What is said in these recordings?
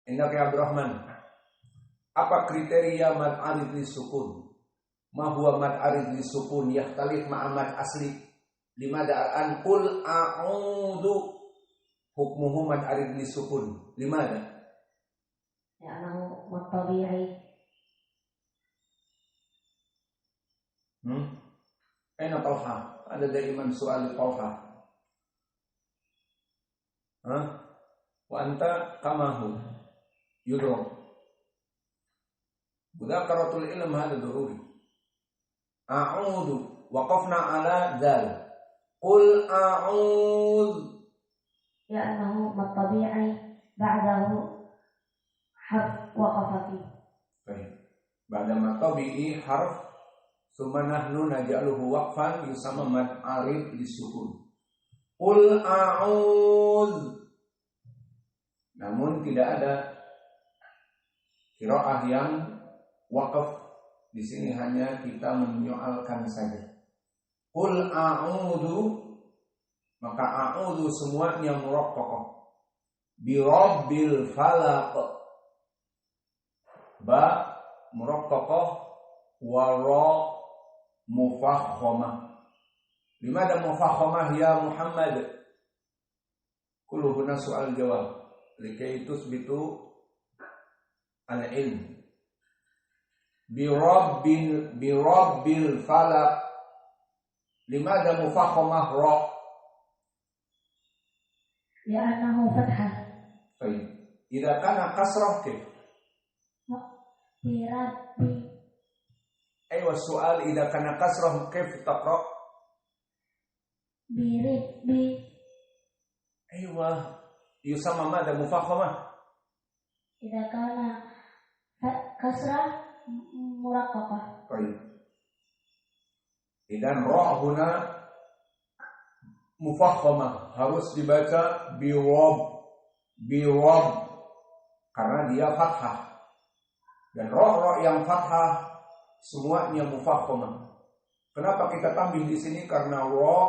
Indak ya Abdurrahman. Apa kriteria mad arid li sukun? Ma huwa mad arid li sukun yakhtalif ma'a mad asli? Limada an qul a'udzu hukmuhu mad arid li sukun. Limada? Li'annahu mad tabi'i. Aina Talha? Ada daiman soal Talha. Wa anta kamahu yudrok. Mudhakaratul ilm hada daruri. A'udzu waqafna ala dzal. Qul a'udzu. Li'annahu mad tabi'i ba'dahu harf waqafa fihi. Baik. Ba'da mad tabi'i harf summa nahnu naj'aluhu waqfan yusamma mad arid lisukun. Qul a'udzu. Namun tidak ada qiraah yang waqaf. Di sini hanya kita menyoalkan saja. Qul a'udzu, maka a'udzu semuanya muraqqaqah. Bi rabbil falaq. Ba muraqqaqah wa ra mufakhamah. Limada mufakhamah ya Muhammad? Kullu huna soal jawab. Likai tusbitu al-ilm. Bi rabbil falaq. Limada mufakhamah ra? Li'annahu fathah. Baik. Idza kana kasrah kif? Bi rabbi. Aywa soal idza kana kasrah kif taqra? Bi ribbi. Aywa yusamma mada mufakhamah? Idza kana kasrah muraqqaqah. Baik. Idan ra huna mufakhamah, harus dibaca biwab karena dia fathah. Dan ra yang fathah semuanya mufakhamah. Kenapa kita tambah di sini? Karena ra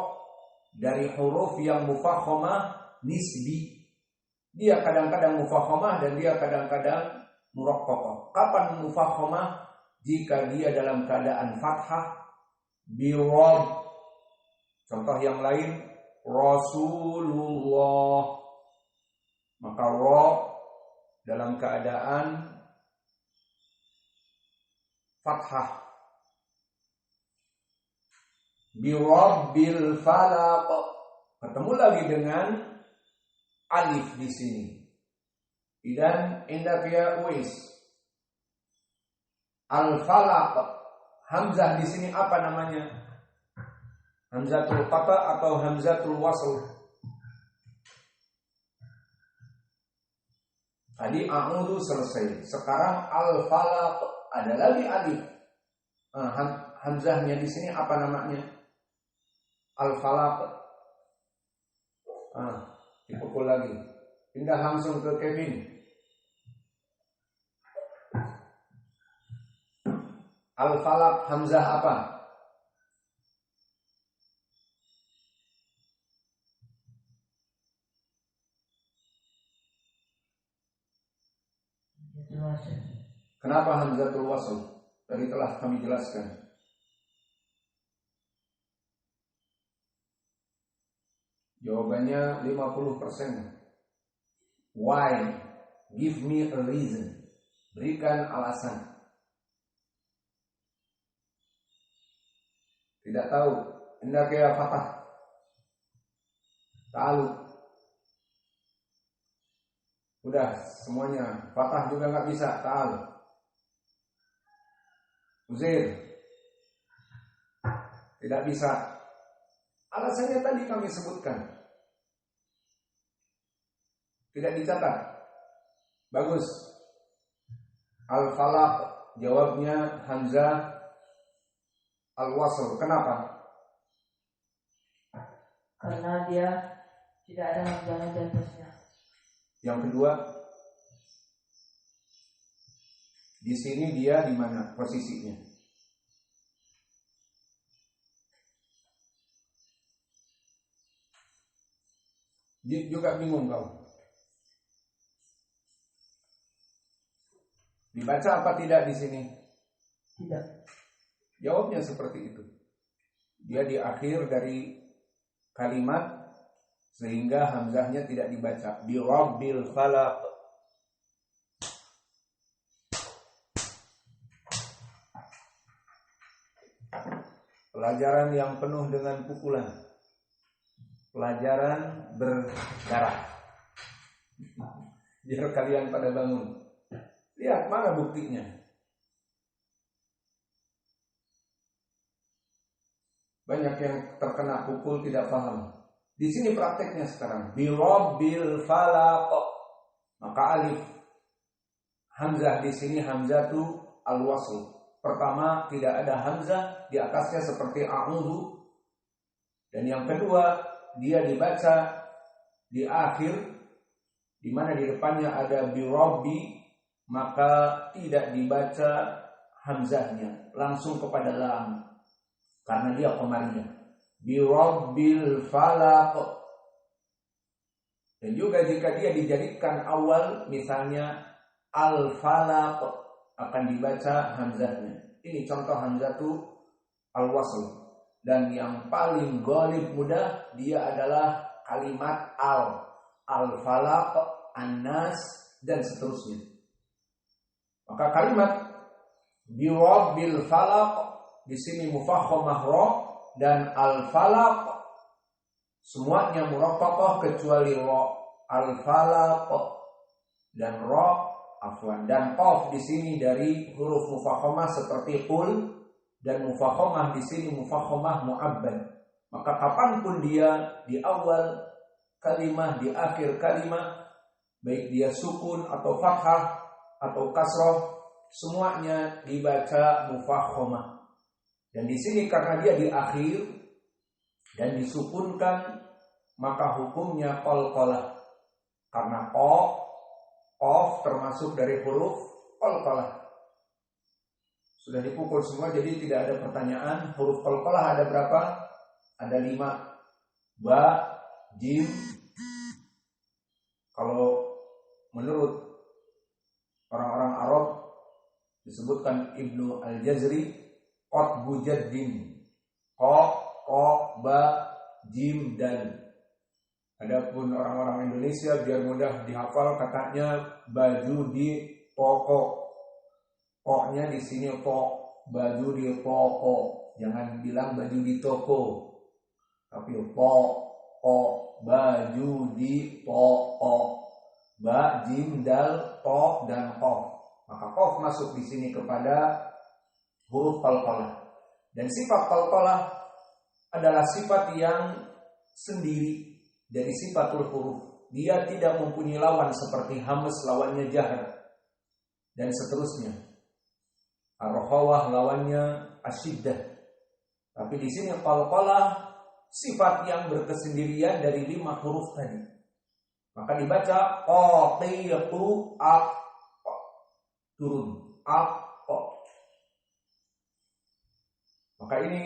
dari huruf yang mufakhamah nisbi. Dia kadang-kadang mufakhamah dan dia kadang-kadang muraqqaqah. Kapan mufakhamah? Jika dia dalam keadaan fathah biwab. Contoh yang lain, Rasulullah. Maka ra dalam keadaan fathah. Birabbil falaq. Ketemu lagi dengan alif di sini. Dan indak ya Uwais. Al-falaq. Hamzah di sini apa namanya? Hamzatul qata atau hamzatul wasl? Tadi a'udzu selesai. Sekarang al-falaq, ada lagi alif. Hamzahnya di sini apa namanya? Al-falaq. Dipukul lagi. Pindah langsung ke Kevin. Al-falaq hamzah apa? Kenapa hamzatul wasl? Tadi telah kami jelaskan. Jawabannya 50%. Why? Give me a reason. Berikan alasan. Tidak tahu. Hendak ya fatah. Tahu. Udah semuanya. Fatah juga nggak bisa. Tahu. Uzair. Tidak bisa. Alasannya tadi kami sebutkan. Tidak dicatat. Bagus. Al-falaq. Jawabnya hamzah al-wasl. Kenapa? Karena dia tidak ada hamzah di atasnya. Yang kedua, di sini dia di mana posisinya? Juga bingung kau. Dibaca apa tidak di sini? Tidak. Jawabnya seperti itu. Dia di akhir dari kalimat sehingga hamzahnya tidak dibaca. Bi rabbil falaq. Pelajaran yang penuh dengan pukulan. Pelajaran berdarah. Biar kalian pada bangun. Lihat mana buktinya. Banyak yang terkena pukul tidak paham. Di sini prakteknya sekarang. Bi rabbil falaq. Maka alif hamzah di sini hamzatu al-wasl. Pertama tidak ada hamzah di atasnya seperti a'udzu. Dan yang kedua dia dibaca di akhir di mana di depannya ada bi rabbi, maka tidak dibaca hamzahnya langsung kepada lam karena dia qamariyah. Bi rabbil falaq. Dan juga jika dia dijadikan awal misalnya al falaq akan dibaca hamzahnya. Ini contoh hamzatu al-wasl. Dan yang paling ghalib mudah dia adalah kalimat al-falaq, an-nas dan seterusnya. Maka kalimat bi rabbil falaq di sini mufakhamah ra dan al-falaq semuanya muraqqaqah kecuali ra. Al-falaq dan ra dan qaf di sini dari huruf mufakhamah seperti qul dan mufakhamah di sini mufakhamah mu'abbad. Maka kapanpun dia di awal kalimah, di akhir kalimah, baik dia sukun atau fathah atau kasrah, semuanya dibaca mufakhamah. Dan di sini karena dia di akhir dan disukunkan, maka hukumnya qalqalah. Karena qaf termasuk dari huruf qalqalah. Sudah dipukul semua jadi tidak ada pertanyaan. Huruf qalqalah ada berapa? Ada 5. Ba, jim. Kalau menurut orang-orang Arab disebutkan Ibnu Al-Jazri qatbu jaddin. Qa, ba, jim, dal. Adapun orang-orang Indonesia biar mudah dihafal katanya baju di toko. Koknya di sini tok, baju di toko. Jangan bilang baju di toko. Tapi baju di toko. Ba, jim, dal, to dan qaf. Maka qaf masuk di sini kepada huruf qalqalah. Dan sifat qalqalah adalah sifat yang sendiri dari sifatul huruf. Dia tidak mempunyai lawan seperti hamz lawannya jahr dan seterusnya. Ar-rakhawah lawannya asyiddah. Tapi di sini qalqalah sifat yang berkesendirian dari 5 huruf tadi. Maka dibaca qatiqu aq turun aq. Maka ini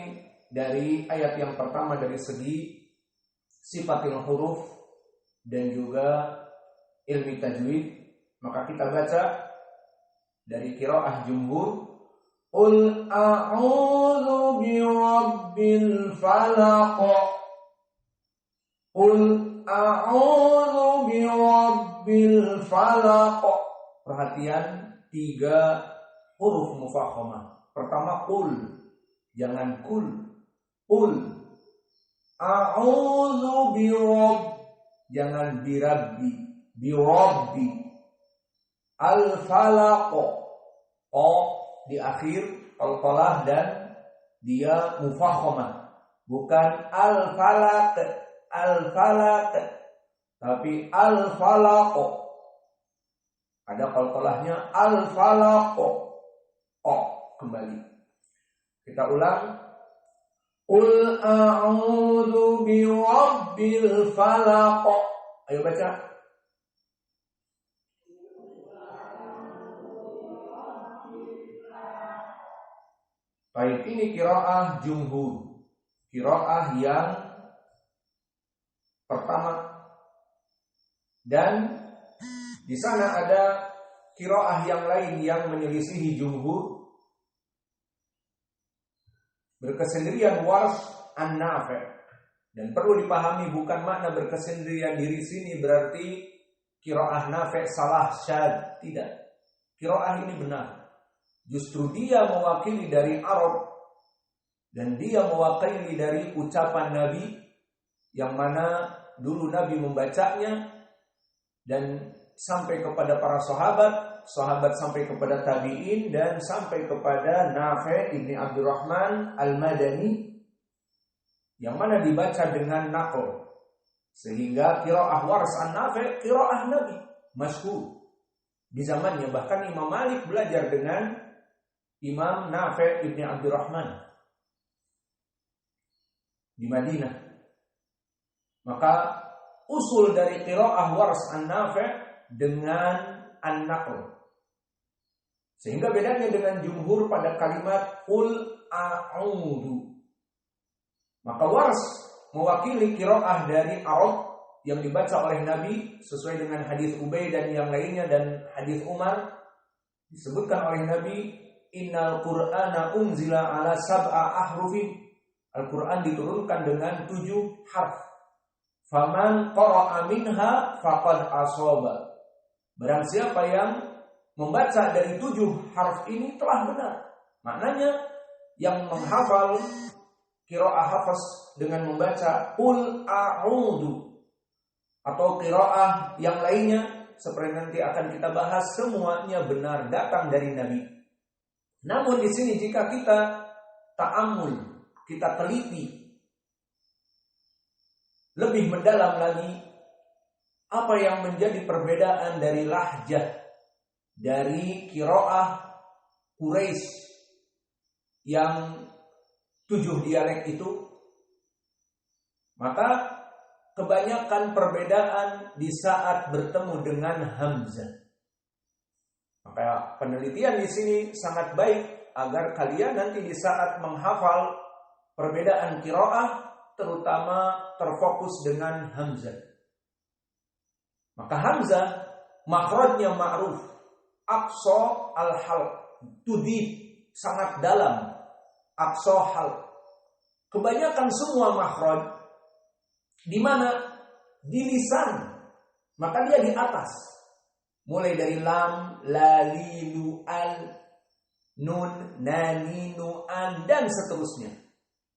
dari ayat yang pertama dari segi sifatil huruf dan juga ilmi tajwid. Maka kita baca dari qiraah jumhur, qul a'udzu birabbil falaq. Qul a'udzu birabbil falaq. Perhatian 3 huruf mufakhamah. Pertama qul, jangan kul. Qul a'udzu birabb, jangan birabbi. Birabbi. Al-falaq, di akhir qalqalah dan dia mufakhamah. Bukan al-falaq, al-falaq, tapi al-falaq. Ada qalqalahnya al-falaq. Kembali. Kita ulang. Qul a'udzu birabbil falaq. Ayo baca. Baik, ini qiraah jumhur. Qiraah yang pertama. Dan di sana ada qiraah yang lain yang menyelisihi jumhur. Berkesendirian Warsh an Nafi'. Dan perlu dipahami bukan makna berkesendirian diri sini berarti qiraah Nafi' salah, syadz, tidak. Qiraah ini benar. Justru dia mewakili dari Arab dan dia mewakili dari ucapan Nabi yang mana dulu Nabi membacanya dan sampai kepada para sahabat, sahabat sampai kepada tabi'in dan sampai kepada Nafi' ibni Abdurrahman al-Madani yang mana dibaca dengan naql. Sehingga qiraah Warsh an Nafi' qiraah Nabi masyhur di zamannya. Bahkan Imam Malik belajar dengan Imam Nafi' ibni Abdurrahman di Madinah. Maka usul dari qiraah Warsh an Nafi' dengan an-naql. Sehingga bedanya dengan jumhur pada kalimat qul a'udzu. Maka Warsh mewakili qiraah dari Arab yang dibaca oleh Nabi sesuai dengan hadis Ubay dan yang lainnya dan hadis Umar. Disebutkan oleh Nabi, innal Qur'ana unzila ala sab'a ahrufin. Al-Quran diturunkan dengan 7 harf. Faman qara'a minha faqad asaba. Barang siapa yang membaca dari 7 harf ini telah benar. Maknanya yang menghafal qiraah hafaz dengan membaca qul a'udzu atau qiraah yang lainnya seperti nanti akan kita bahas, semuanya benar datang dari Nabi. Namun di sini jika kita ta'ammul, kita teliti lebih mendalam lagi apa yang menjadi perbedaan dari lahjah dari qiraah Quraisy yang 7 dialek itu, maka kebanyakan perbedaan di saat bertemu dengan Hamzah. Maka penelitian di sini sangat baik agar kalian nanti di saat menghafal perbedaan qiraah terutama terfokus dengan Hamzah. Maka Hamzah makhrajnya ma'ruf, aqsa al-halq, tudib, sangat dalam, aqsa halq. Kebanyakan semua makhraj di mana di lisan, maka dia di atas. Mulai dari lam, la, li, lu, al, nun, na, ni, nu, an dan seterusnya.